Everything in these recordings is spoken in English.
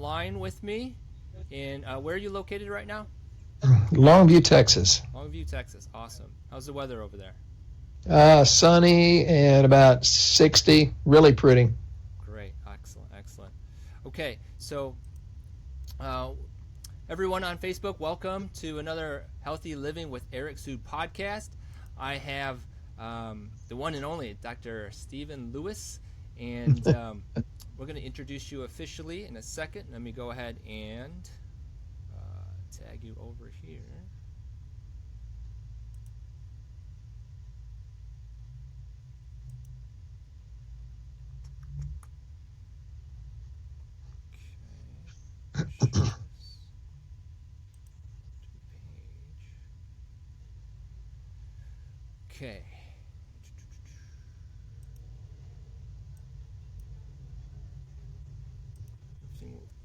line with me. And where are you located right now? Longview, Texas. Longview, Texas. Awesome. How's the weather over there? Sunny and about 60. Really pretty. Great. Excellent. Excellent. Okay. So, uh, everyone on Facebook, welcome to another Healthy Living with Eric Sood podcast. I have the one and only Dr. Stephen Lewis, and we're going to introduce you officially in a second. Let me go ahead and tag you over here. Okay.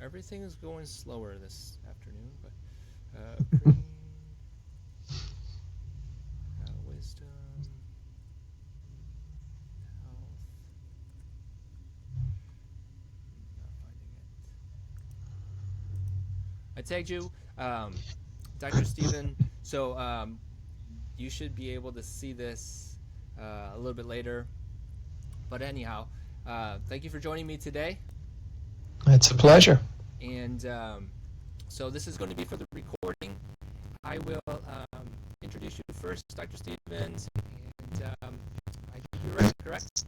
Everything is going slower this afternoon, but green, wisdom, health. Not finding it. I tagged you, Dr. Stephen. So you should be able to see this a little bit later. But anyhow, thank you for joining me today. It's a pleasure. And so this is going to be for the recording. I will introduce you first, Dr. Stevens, and I think you're right, correct?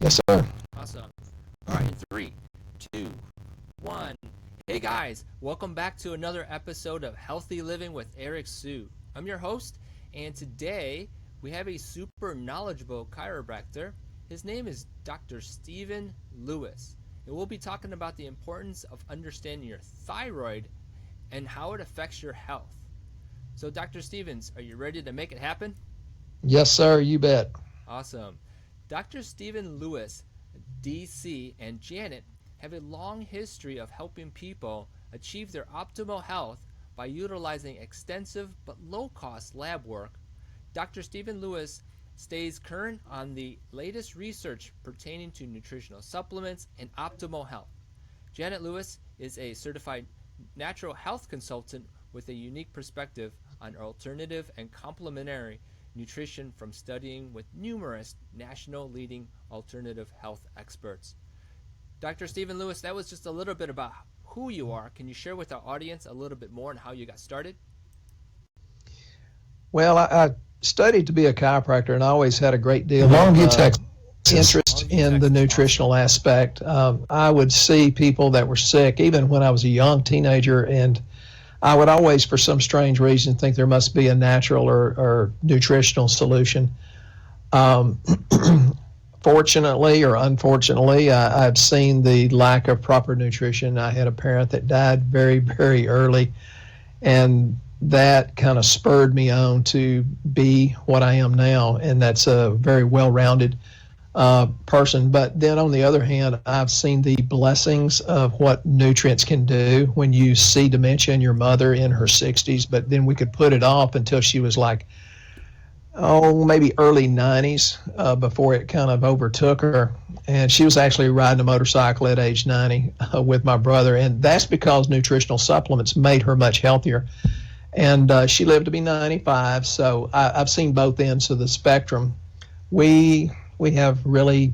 Yes, sir. Awesome. All right, in 3, 2, 1. Hey guys, welcome back to another episode of Healthy Living with Eric Sood. I'm your host, and today we have a super knowledgeable chiropractor. His name is Dr. Stephen Lewis. And we'll be talking about the importance of understanding your thyroid and how it affects your health. So, Dr. Stevens, are you ready to make it happen? Yes, sir. You bet. Awesome. Dr. Stephen Lewis, DC, and Janet have a long history of helping people achieve their optimal health by utilizing extensive but low-cost lab work. Dr. Stephen Lewis stays current on the latest research pertaining to nutritional supplements and optimal health. Janet Lewis is a certified natural health consultant with a unique perspective on alternative and complementary nutrition from studying with numerous national leading alternative health experts. Dr. Stephen Lewis, that was just a little bit about who you are. Can you share with our audience a little bit more on how you got started? Well, I studied to be a chiropractor, and I always had a great deal of interest in the nutritional aspect. I would see people that were sick, even when I was a young teenager, and I would always, for some strange reason, think there must be a natural or nutritional solution. Fortunately or unfortunately, I've seen the lack of proper nutrition. I had a parent that died very, very early, and that kind of spurred me on to be what I am now, and that's a very well-rounded person. But then on the other hand, I've seen the blessings of what nutrients can do when you see dementia in your mother in her 60s, but then we could put it off until she was like, maybe early 90s before it kind of overtook her. And she was actually riding a motorcycle at age 90 with my brother, and that's because nutritional supplements made her much healthier. And she lived to be 95, so I've seen both ends of the spectrum. We have really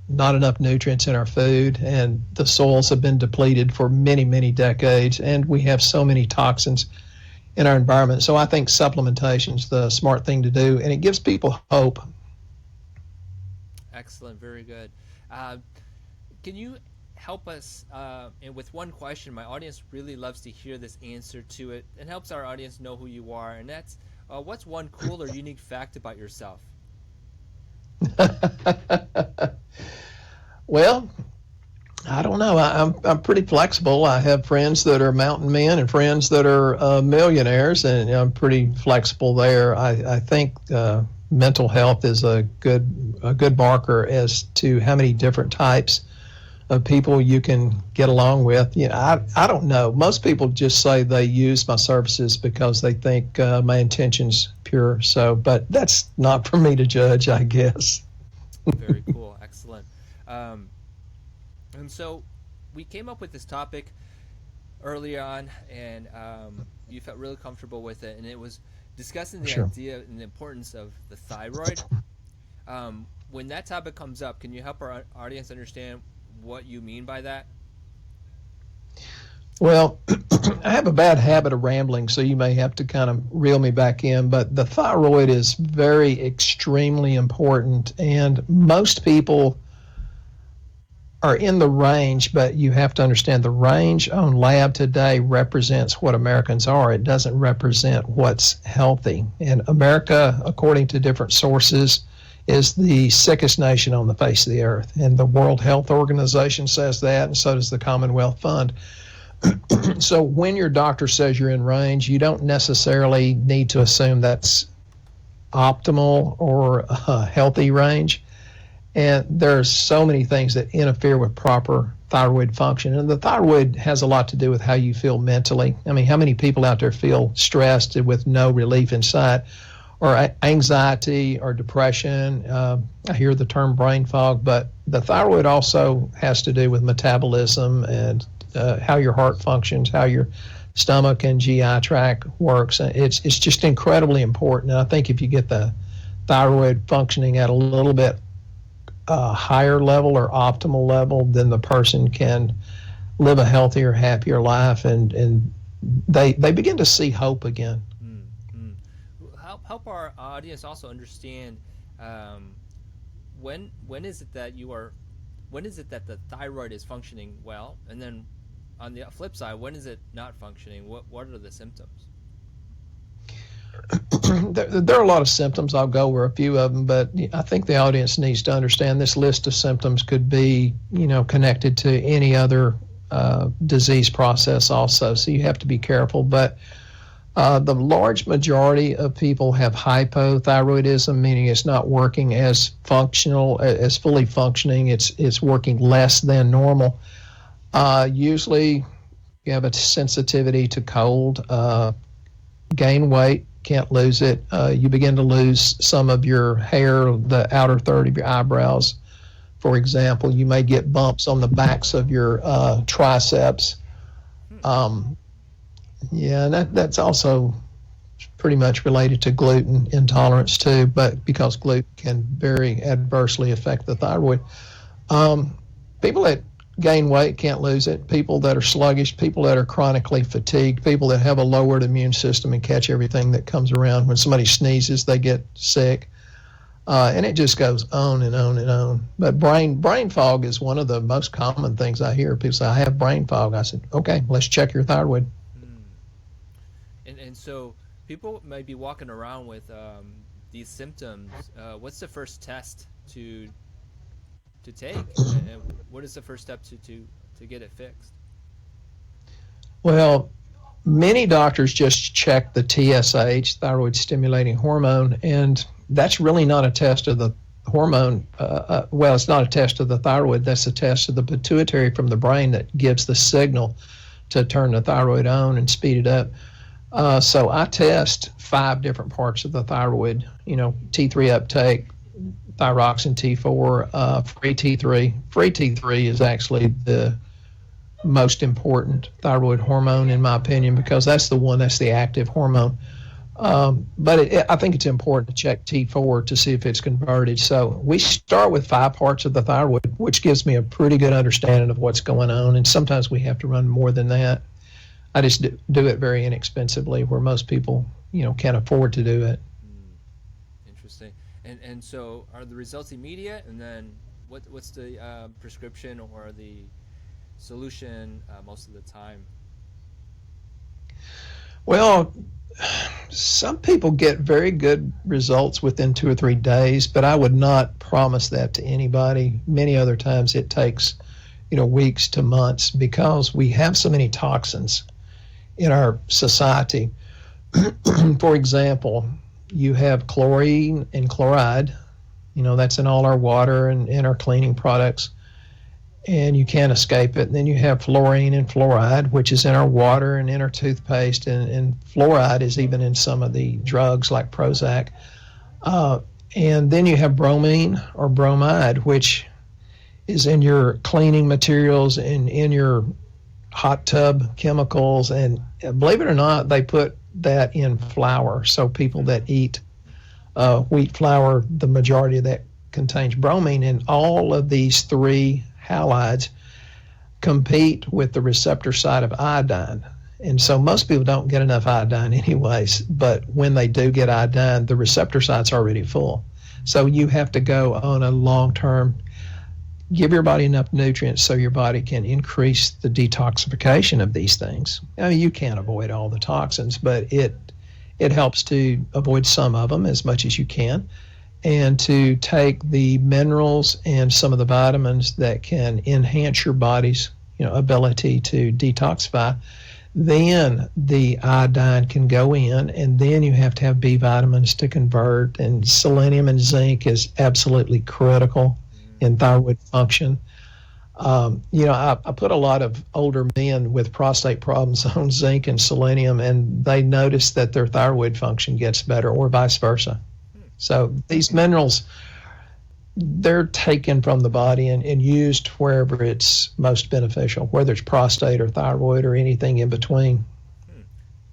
not enough nutrients in our food, and the soils have been depleted for many, many decades, and we have so many toxins in our environment. So I think supplementation is the smart thing to do, and it gives people hope. Excellent, very good. Can you help us and with one question? My audience really loves to hear this answer to it, and helps our audience know who you are, and that's what's one cool or unique fact about yourself? Well, I don't know. I'm pretty flexible. I have friends that are mountain men and friends that are millionaires, and I'm pretty flexible there. I think mental health is a good marker as to how many different types of people you can get along with. I don't know. Most people just say they use my services because they think my intention's pure. But that's not for me to judge, I guess. Very cool. Excellent. And so we came up with this topic early on, and you felt really comfortable with it, and it was discussing the Sure. idea and the importance of the thyroid. When that topic comes up, can you help our audience understand what you mean by that? Well, I have a bad habit of rambling, so you may have to kind of reel me back in. But the thyroid is very extremely important, and most people are in the range, but you have to understand the range on lab today represents what Americans are. It doesn't represent what's healthy. And America, according to different sources, is the sickest nation on the face of the earth. And the World Health Organization says that, and so does the Commonwealth Fund. So when your doctor says you're in range, you don't necessarily need to assume that's optimal or a healthy range. And there's so many things that interfere with proper thyroid function. And the thyroid has a lot to do with how you feel mentally. I mean, how many people out there feel stressed with no relief inside, or anxiety or depression? I hear the term brain fog, but the thyroid also has to do with metabolism and how your heart functions, how your stomach and GI tract works. It's just incredibly important. And I think if you get the thyroid functioning at a little bit higher level or optimal level, then the person can live a healthier, happier life, and they begin to see hope again. Mm-hmm. Help our audience also understand when is it that when is it that the thyroid is functioning well, and then on the flip side, when is it not functioning? What are the symptoms? There are a lot of symptoms. I'll go over a few of them, but I think the audience needs to understand this list of symptoms could be, connected to any other disease process also. So you have to be careful. But the large majority of people have hypothyroidism, meaning it's not working as functional, as fully functioning. It's working less than normal. Usually, you have a sensitivity to cold, gain weight, can't lose it. You begin to lose some of your hair, the outer third of your eyebrows. For example, you may get bumps on the backs of your triceps. Yeah, and that's also pretty much related to gluten intolerance too, but because gluten can very adversely affect the thyroid. People that gain weight can't lose it. People that are sluggish, people that are chronically fatigued, people that have a lowered immune system and catch everything that comes around. When somebody sneezes, they get sick. And it just goes on and on and on. But brain fog is one of the most common things I hear. People say, I have brain fog. I said, okay, let's check your thyroid. And so people might be walking around with these symptoms. What's the first test to take, and what is the first step to get it fixed? Well, many doctors just check the TSH, thyroid stimulating hormone, and that's really not a test of the hormone. Well, it's not a test of the thyroid. That's a test of the pituitary from the brain that gives the signal to turn the thyroid on and speed it up. So I test 5 different parts of the thyroid, T3 uptake, thyroxine T4, free T3. Free T3 is actually the most important thyroid hormone, in my opinion, because that's the active hormone. But I think it's important to check T4 to see if it's converted. So we start with 5 parts of the thyroid, which gives me a pretty good understanding of what's going on. And sometimes we have to run more than that. I just do it very inexpensively, where most people, can't afford to do it. Interesting. And so are the results immediate? And then what's the prescription or the solution most of the time? Well, some people get very good results within 2 or 3 days, but I would not promise that to anybody. Many other times it takes, weeks to months, because we have so many toxins in our society. For example, you have chlorine and chloride, that's in all our water and in our cleaning products, and you can't escape it. And then you have fluorine and fluoride, which is in our water and in our toothpaste, and fluoride is even in some of the drugs like Prozac. And then you have bromine or bromide, which is in your cleaning materials and in your hot tub chemicals, and believe it or not, they put that in flour. So people that eat wheat flour, the majority of that contains bromine, and all of these three halides compete with the receptor site of iodine. And so most people don't get enough iodine anyways, but when they do get iodine, the receptor site's already full. So you have to go on a long-term, give your body enough nutrients so your body can increase the detoxification of these things. I mean, you can't avoid all the toxins, but it helps to avoid some of them as much as you can, and to take the minerals and some of the vitamins that can enhance your body's ability to detoxify. Then the iodine can go in, and then you have to have B vitamins to convert, and selenium and zinc is absolutely critical in thyroid function. I put a lot of older men with prostate problems on zinc and selenium, and they notice that their thyroid function gets better, or vice versa. So these minerals, they're taken from the body and used wherever it's most beneficial, whether it's prostate or thyroid or anything in between.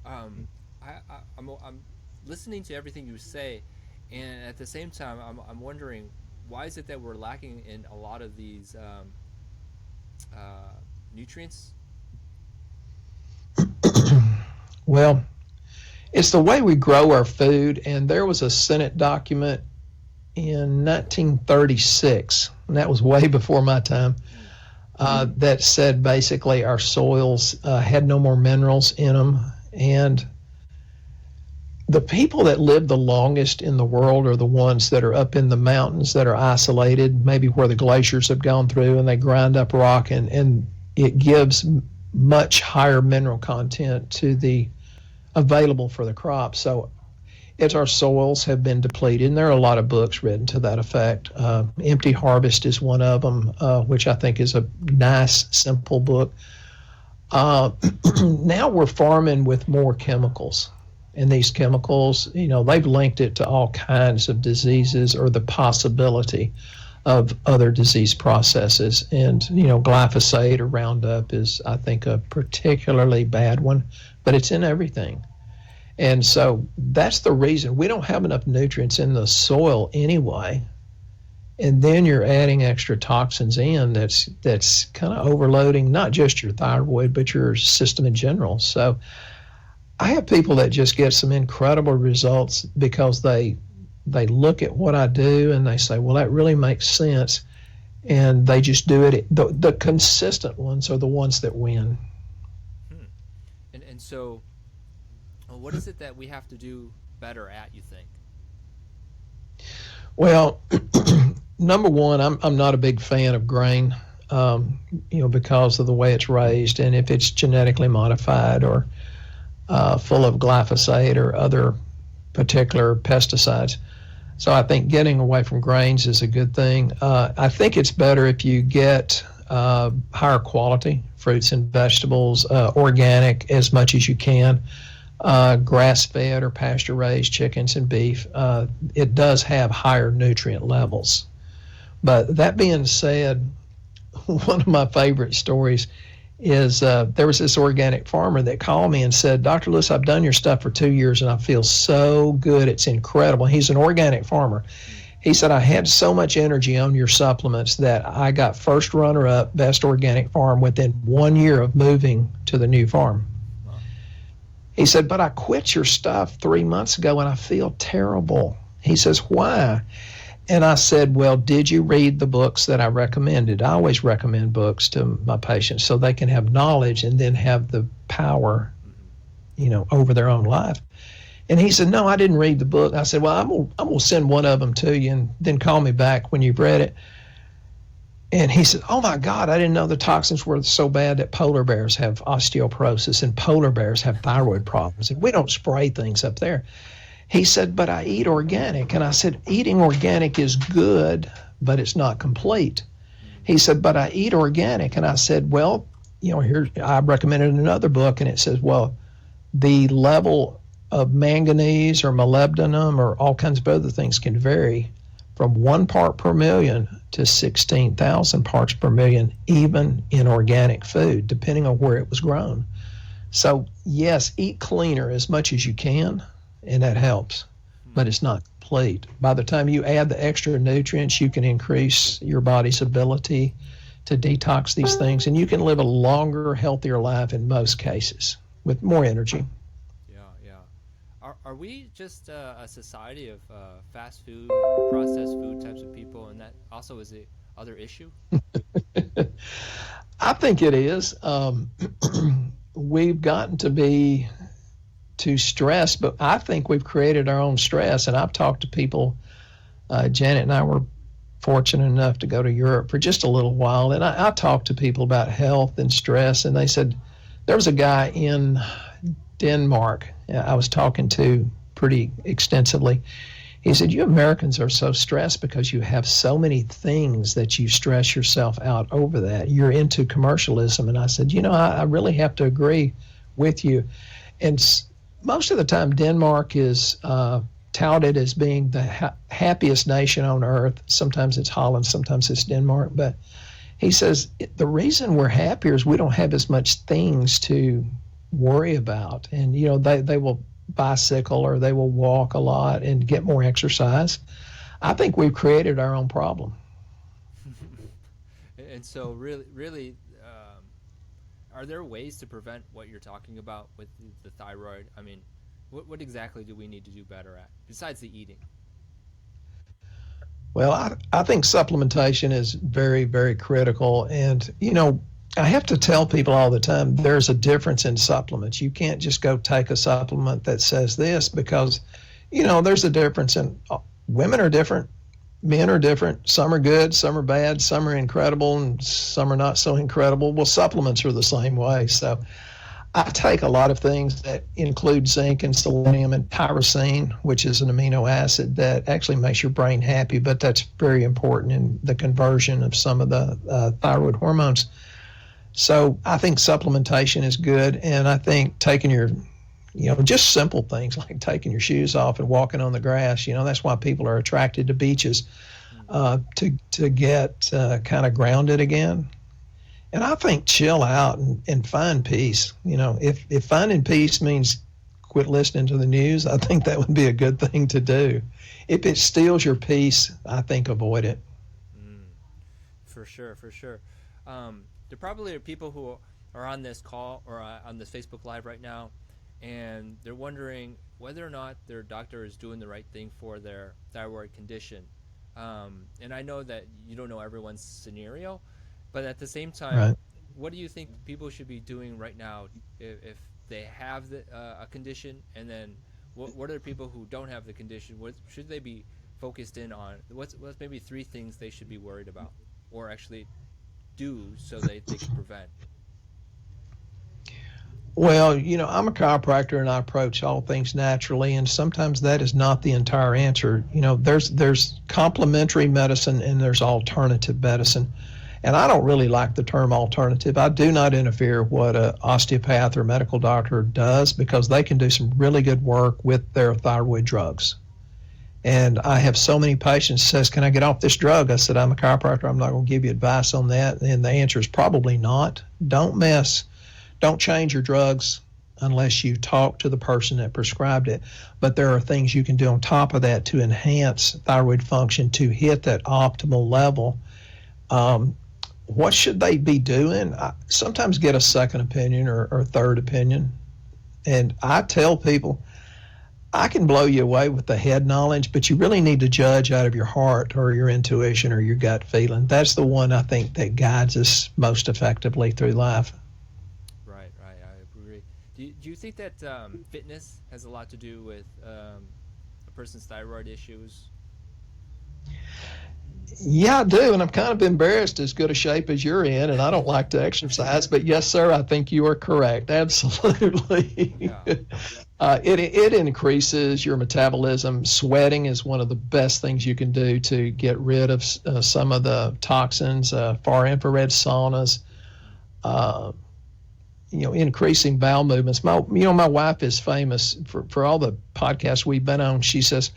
I'm listening to everything you say, and at the same time, I'm wondering, why is it that we're lacking in a lot of these nutrients? Well, it's the way we grow our food, and there was a Senate document in 1936, and that was way before my time, that said basically our soils had no more minerals in them. And the people that live the longest in the world are the ones that are up in the mountains that are isolated, maybe where the glaciers have gone through and they grind up rock, and it gives much higher mineral content to the available for the crop. So as our soils have been depleted, and there are a lot of books written to that effect. Empty Harvest is one of them, which I think is a nice, simple book. Now we're farming with more chemicals. And these chemicals, they've linked it to all kinds of diseases or the possibility of other disease processes. And, glyphosate or Roundup is, I think, a particularly bad one, but it's in everything. And so that's the reason we don't have enough nutrients in the soil anyway. And then you're adding extra toxins in that's kind of overloading not just your thyroid, but your system in general. So I have people that just get some incredible results because they look at what I do and they say, well, that really makes sense. And they just do it. The consistent ones are the ones that win. And so what is it that we have to do better at, you think? Well, number one, I'm not a big fan of grain, because of the way it's raised, and if it's genetically modified or full of glyphosate or other particular pesticides. So I think getting away from grains is a good thing. I think it's better if you get higher quality fruits and vegetables, organic as much as you can. Grass-fed or pasture-raised chickens and beef, it does have higher nutrient levels. But that being said, one of my favorite stories is there was this organic farmer that called me and said, Dr. Lewis, I've done your stuff for 2 years and I feel so good. It's incredible. He's an organic farmer. He said, I had so much energy on your supplements that I got first runner-up best organic farm within 1 year of moving to the new farm. He said, but I quit your stuff 3 months ago and I feel terrible. He says, why? And I said, well, did you read the books that I recommended? I always recommend books to my patients so they can have knowledge and then have the power, over their own life. And he said, no, I didn't read the book. I said, well, I'm gonna send one of them to you and then call me back when you've read it. And he said, oh, my God, I didn't know the toxins were so bad that polar bears have osteoporosis and polar bears have thyroid problems. And we don't spray things up there. He said, but I eat organic. And I said, eating organic is good, but it's not complete. He said, but I eat organic. And I said, well, here I recommended another book, and it says, well, the level of manganese or molybdenum or all kinds of other things can vary. from 1 part per million to 16,000 parts per million, even in organic food, depending on where it was grown. So, yes, eat cleaner as much as you can, and that helps, but it's not complete. By the time you add the extra nutrients, you can increase your body's ability to detox these things, and you can live a longer, healthier life in most cases with more energy. Yeah, yeah. Are we just a society of fast food, processed food types of people, and that also is a other issue? I think it is. We've gotten to be too stressed, but I think we've created our own stress. And I've talked to people. Janet and I were fortunate enough to go to Europe for just a little while, and I talked to people about health and stress, and they said there was a guy in Denmark I was talking to pretty extensively. He said, "You Americans are so stressed because you have so many things that you stress yourself out over that. You're into commercialism." And I said, I really have to agree with you. And most of the time, Denmark is touted as being the happiest nation on earth. Sometimes it's Holland, sometimes it's Denmark. But he says the reason we're happier is we don't have as much things to worry about. And, they will bicycle or they will walk a lot and get more exercise. I think we've created our own problem. And so, really, are there ways to prevent what you're talking about with the thyroid? I mean, what exactly do we need to do better at besides the eating? Well, I think supplementation is very, very critical. And, I have to tell people all the time there's a difference in supplements. You can't just go take a supplement that says this because, there's a difference in women are different, men are different. Some are good, some are bad, some are incredible, and some are not so incredible. Well, supplements are the same way. So I take a lot of things that include zinc and selenium and tyrosine, which is an amino acid that actually makes your brain happy, but that's very important in the conversion of some of the thyroid hormones. So I think supplementation is good, and I think taking your, just simple things like taking your shoes off and walking on the grass, that's why people are attracted to beaches, to get kind of grounded again. And I think chill out and find peace. If finding peace means quit listening to the news, I think that would be a good thing to do. If it steals your peace, I think avoid it. For sure, for sure. There probably are people who are on this call or on this Facebook Live right now, and they're wondering whether or not their doctor is doing the right thing for their thyroid condition. And I know that you don't know everyone's scenario, but at the same time, Right. what do you think people should be doing right now if they have a condition, and then what are the people who don't have the condition? What should they be focused in on? What's maybe 3 things they should be worried about or actually do so they can prevent? Well, I'm a chiropractor and I approach all things naturally, and sometimes that is not the entire answer. There's complementary medicine and there's alternative medicine. And I don't really like the term alternative. I do not interfere what an osteopath or medical doctor does because they can do some really good work with their thyroid drugs. And I have so many patients says, "Can I get off this drug?" I said, "I'm a chiropractor. I'm not going to give you advice on that." And the answer is probably not. Don't change your drugs unless you talk to the person that prescribed it. But there are things you can do on top of that to enhance thyroid function to hit that optimal level. What should they be doing? Sometimes get a second opinion or third opinion. And I tell people, I can blow you away with the head knowledge, but you really need to judge out of your heart or your intuition or your gut feeling. That's the one I think that guides us most effectively through life. Right, I agree. Do you think that fitness has a lot to do with a person's thyroid issues? Yeah, I do, and I'm kind of embarrassed as good a shape as you're in, and I don't like to exercise, but yes, sir, I think you are correct. Absolutely. Yeah. It increases your metabolism. Sweating is one of the best things you can do to get rid of some of the toxins. Far infrared saunas, increasing bowel movements. My wife is famous for all the podcasts we've been on. She says,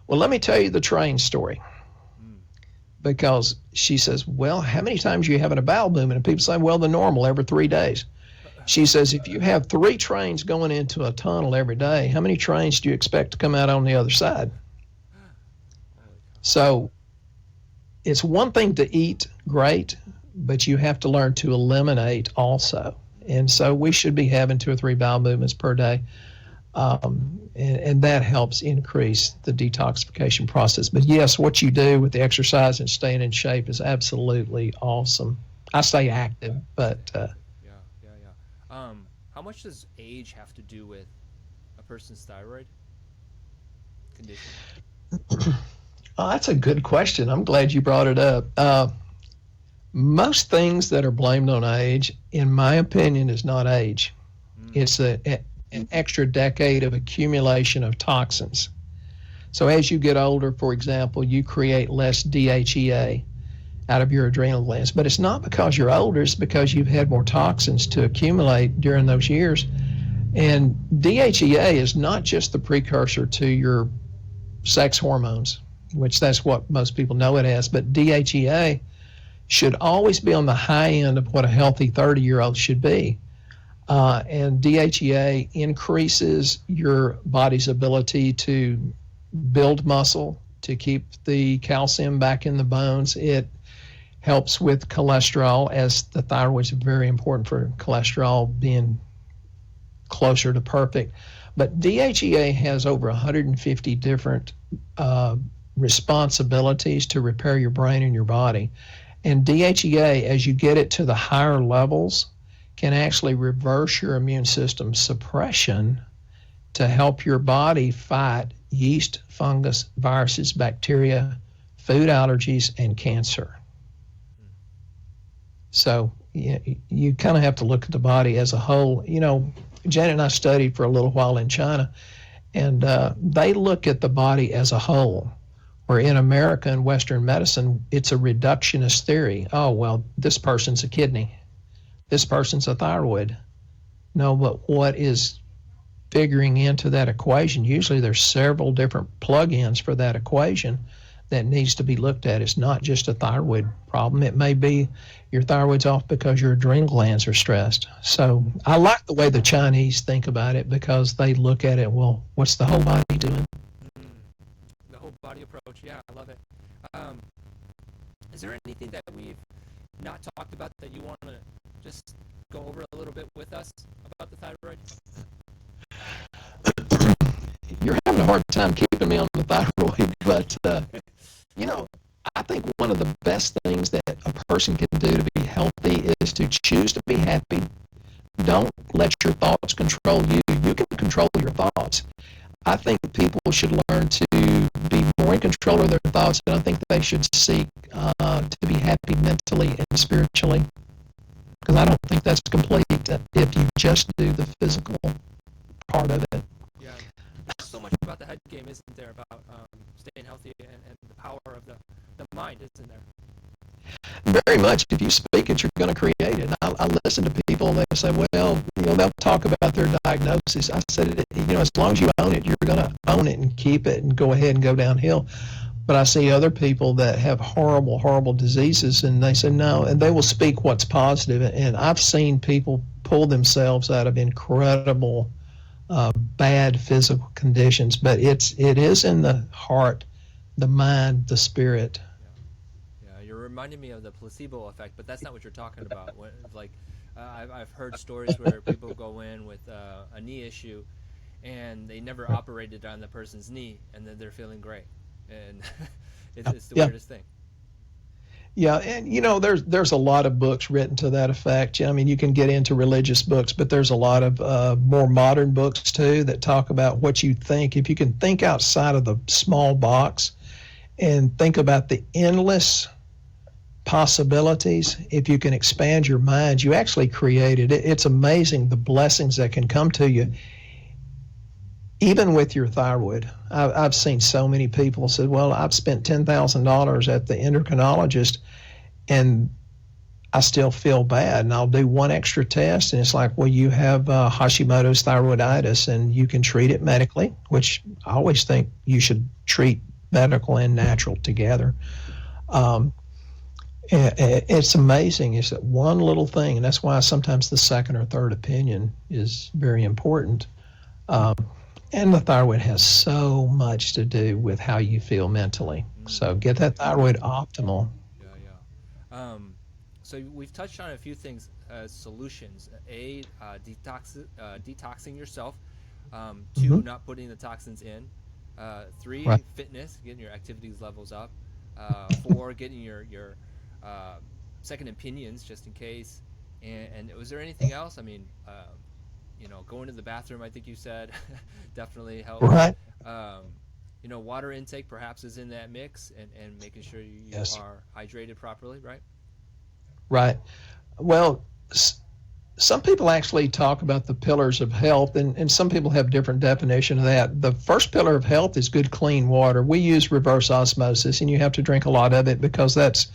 "Well, let me tell you the train story." because she says, well, how many times are you having a bowel movement? And people say, well, the normal, every 3 days. She says, if you have 3 trains going into a tunnel every day, how many trains do you expect to come out on the other side? So it's one thing to eat great, but you have to learn to eliminate also. And so we should be having 2 or 3 bowel movements per day. And that helps increase the detoxification process. But yes, what you do with the exercise and staying in shape is absolutely awesome. I stay active, but how much does age have to do with a person's thyroid condition? Oh, that's a good question. I'm glad you brought it up. Most things that are blamed on age, in my opinion, is not age. It's an extra decade of accumulation of toxins. So as you get older, for example, you create less DHEA out of your adrenal glands. But it's not because you're older, it's because you've had more toxins to accumulate during those years. And DHEA is not just the precursor to your sex hormones, which that's what most people know it as, but DHEA should always be on the high end of what a healthy 30-year-old should be. And DHEA increases your body's ability to build muscle, to keep the calcium back in the bones. It helps with cholesterol, as the thyroid is very important for cholesterol being closer to perfect. But DHEA has over 150 different responsibilities to repair your brain and your body. And DHEA, as you get it to the higher levels, can actually reverse your immune system suppression to help your body fight yeast, fungus, viruses, bacteria, food allergies, and cancer. So you kind of have to look at the body as a whole. You know, Janet and I studied for a little while in China, and they look at the body as a whole. Where in America and Western medicine, it's a reductionist theory. Oh, well, this person's a kidney. This person's a thyroid. No, but what is figuring into that equation? Usually there's several different plug-ins for that equation that needs to be looked at. It's not just a thyroid problem. It may be your thyroid's off because your adrenal glands are stressed. So I like the way the Chinese think about it, because they look at it, well, what's the whole body doing? The whole body approach, yeah, I love it. Is there anything that we've not talked about that you want to just go over a little bit with us about the thyroid? You're having a hard time keeping me on the thyroid, but I think one of the best things that a person can do to be healthy is to choose to be happy. Don't let your thoughts control you. You can control your thoughts. I think people should learn to be more in control of their thoughts, and I think they should seek to be happy mentally and spiritually, because I don't think that's complete if you just do the physical part of it. Yeah, there's so much about the head game, isn't there, about staying healthy and the power of the mind, isn't there? Very much. If you speak it, you're going to create it. I listen to people, and they say, well, they'll talk about their diagnosis. I said, as long as you own it, you're going to own it and keep it and go ahead and go downhill. But I see other people that have horrible, horrible diseases, and they say no, and they will speak what's positive. And I've seen people pull themselves out of incredible bad physical conditions, but it is in the heart, the mind, the spirit. Yeah, you're reminding me of the placebo effect, but that's not what you're talking about. I've heard stories where people go in with a knee issue, and they never operated on the person's knee, and then they're feeling great, and it's the weirdest thing. Yeah, and there's a lot of books written to that effect. I mean, you can get into religious books, but there's a lot of more modern books too that talk about what you think. If you can think outside of the small box and think about the endless possibilities, if you can expand your mind, you actually create it. It's amazing the blessings that can come to you, even with your thyroid. I've seen so many people say, well, I've spent $10,000 at the endocrinologist and I still feel bad, and I'll do one extra test, and it's like, well, you have Hashimoto's thyroiditis, and you can treat it medically, which I always think you should treat medical and natural together. Um, it's amazing. It's that one little thing, and that's why sometimes the second or third opinion is very important. Um, and the thyroid has so much to do with how you feel mentally. So get that thyroid optimal. Yeah, yeah. So we've touched on a few things as solutions. Detoxing yourself. Two, Hmm. not putting the toxins in. Right. Three, fitness, getting your activities levels up. Four, getting your uh, second opinions just in case. And was there anything else? I mean, going to the bathroom, I think you said, definitely helps. Right. Um, water intake perhaps is in that mix, and making sure you Yes. are hydrated properly, right? Right. Well, some people actually talk about the pillars of health, and some people have different definition of that. The first pillar of health is good, clean water. We use reverse osmosis, and you have to drink a lot of it because that's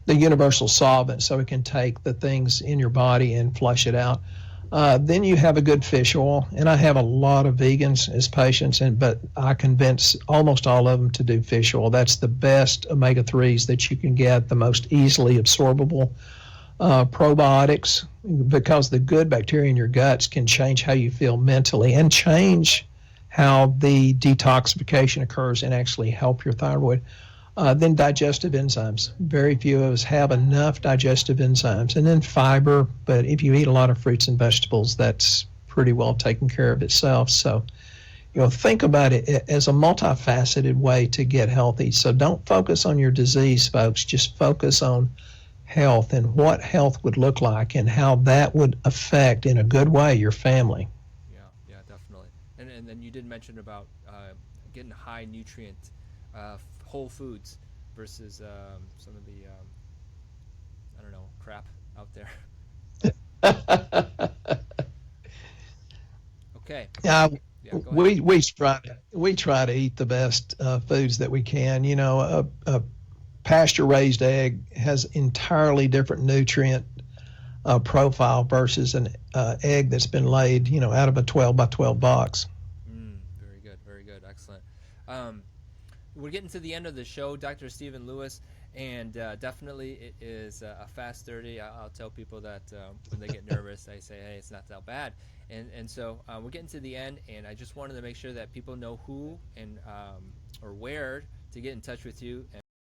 the universal solvent, so it can take the things in your body and flush it out. Then you have a good fish oil, and I have a lot of vegans as patients, but I convince almost all of them to do fish oil. That's the best omega 3s that you can get, the most easily absorbable probiotics, because the good bacteria in your guts can change how you feel mentally and change how the detoxification occurs and actually help your thyroid. Then digestive enzymes. Very few of us have enough digestive enzymes. And then fiber, but if you eat a lot of fruits and vegetables, that's pretty well taken care of itself. So, think about it as a multifaceted way to get healthy. So don't focus on your disease, folks. Just focus on health and what health would look like and how that would affect in a good way your family. Yeah, yeah, definitely. And then you did mention about getting high nutrient whole foods versus some of the I don't know, crap out there. Okay. Yeah, Yeah, go ahead. we try to eat the best foods that we can. A pasture raised egg has entirely different nutrient profile versus an egg that's been laid, out of a 12 by 12 box. Very good, very good, excellent. Um, we're getting to the end of the show, Dr. Stephen Lewis, and definitely it is a fast 30. I'll tell people that when they get nervous, I say, hey, it's not that bad. And so we're getting to the end, and I just wanted to make sure that people know who and or where to get in touch with you